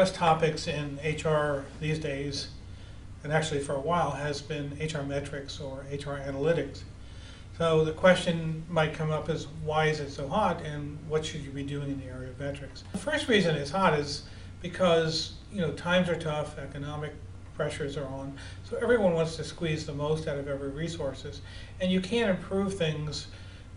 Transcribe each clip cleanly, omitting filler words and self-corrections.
hottest topics in HR these days, and actually for a while, has been HR metrics or HR analytics. So the question might come up is, why is it so hot, and what should you be doing in the area of metrics? The first reason it's hot is because times are tough, economic pressures are on, so everyone wants to squeeze the most out of every resources, and you can't improve things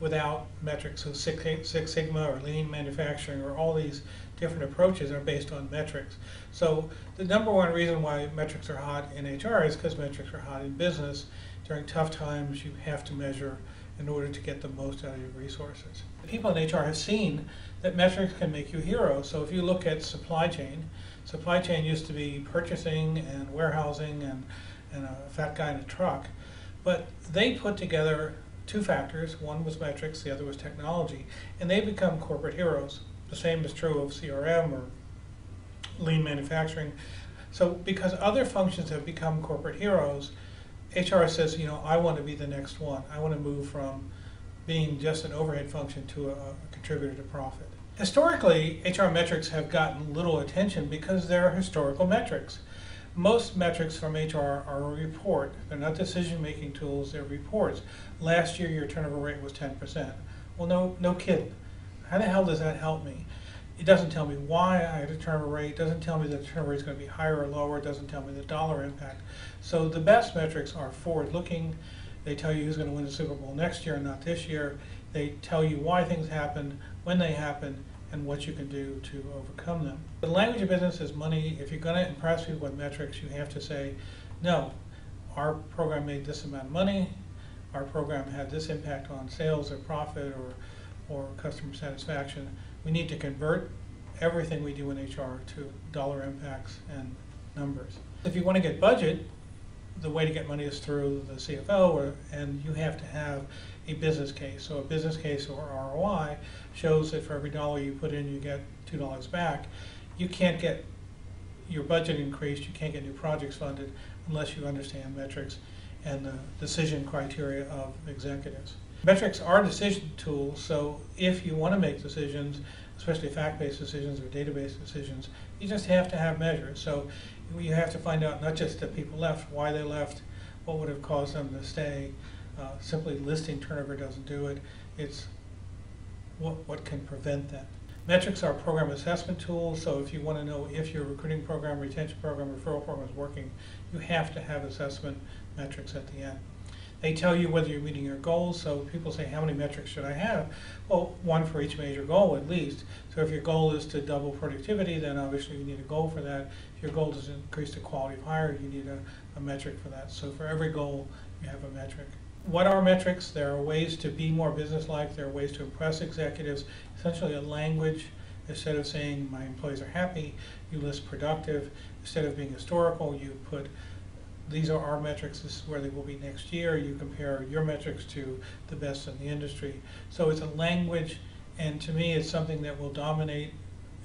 without metrics. So Six Sigma or lean manufacturing or all these different approaches are based on metrics. So the number one reason why metrics are hot in HR is because metrics are hot in business. During tough times, you have to measure in order to get the most out of your resources. People in HR have seen that metrics can make you heroes. So if you look at supply chain used to be purchasing and warehousing and a fat guy in a truck. But they put together two factors. One was metrics, the other was technology, and they become corporate heroes. The same is true of CRM or lean manufacturing. So because other functions have become corporate heroes, HR says, I want to be the next one. I want to move from being just an overhead function to a contributor to profit. Historically, HR metrics have gotten little attention because they're historical metrics. Most metrics from HR are a report. They're not decision-making tools, they're reports. Last year, your turnover rate was 10%. Well, no kidding. How the hell does that help me? It doesn't tell me why I had a turnover rate. It doesn't tell me that the turnover rate is going to be higher or lower. It doesn't tell me the dollar impact. So the best metrics are forward-looking. They tell you who's going to win the Super Bowl next year and not this year. They tell you why things happen, when they happen, and what you can do to overcome them. The language of business is money. If you're going to impress people with metrics, you have to say, no, our program made this amount of money, our program had this impact on sales or profit or customer satisfaction. We need to convert everything we do in HR to dollar impacts and numbers. If you want to get budget, the way to get money is through the CFO, and you have to have a business case. So a business case or ROI shows that for every dollar you put in, you get $2 back. You can't get your budget increased, you can't get new projects funded unless you understand metrics and the decision criteria of executives. Metrics are decision tools, so if you want to make decisions, especially fact-based decisions or database decisions, you just have to have measures. So you have to find out not just that people left, why they left, what would have caused them to stay. Simply listing turnover doesn't do it. It's what can prevent that. Metrics are program assessment tools, so if you want to know if your recruiting program, retention program, referral program is working, you have to have assessment metrics at the end. They tell you whether you're meeting your goals, so people say, how many metrics should I have? Well, one for each major goal at least. So if your goal is to double productivity, then obviously you need a goal for that. If your goal is to increase the quality of hire, you need a metric for that. So for every goal, you have a metric. What are metrics? There are ways to be more businesslike. There are ways to impress executives. Essentially a language. Instead of saying my employees are happy, you list productive. Instead of being historical, you put these are our metrics, this is where they will be next year. You compare your metrics to the best in the industry. So it's a language, and to me it's something that will dominate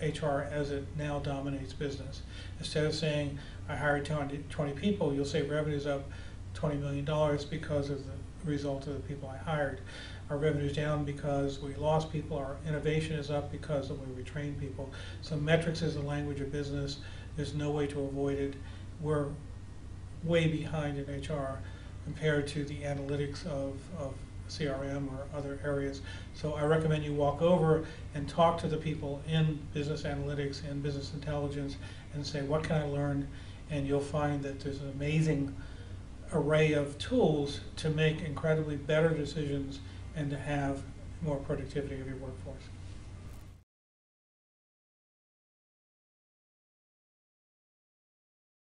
HR as it now dominates business. Instead of saying I hired 20 people, you'll say revenue's up $20 million because of the result of the people I hired. Our revenue's down because we lost people. Our innovation is up because of the way we train people. So metrics is the language of business. There's no way to avoid it. We're way behind in HR compared to the analytics of CRM or other areas. So I recommend you walk over and talk to the people in business analytics and business intelligence and say, what can I learn? And you'll find that there's an amazing array of tools to make incredibly better decisions and to have more productivity of your workforce.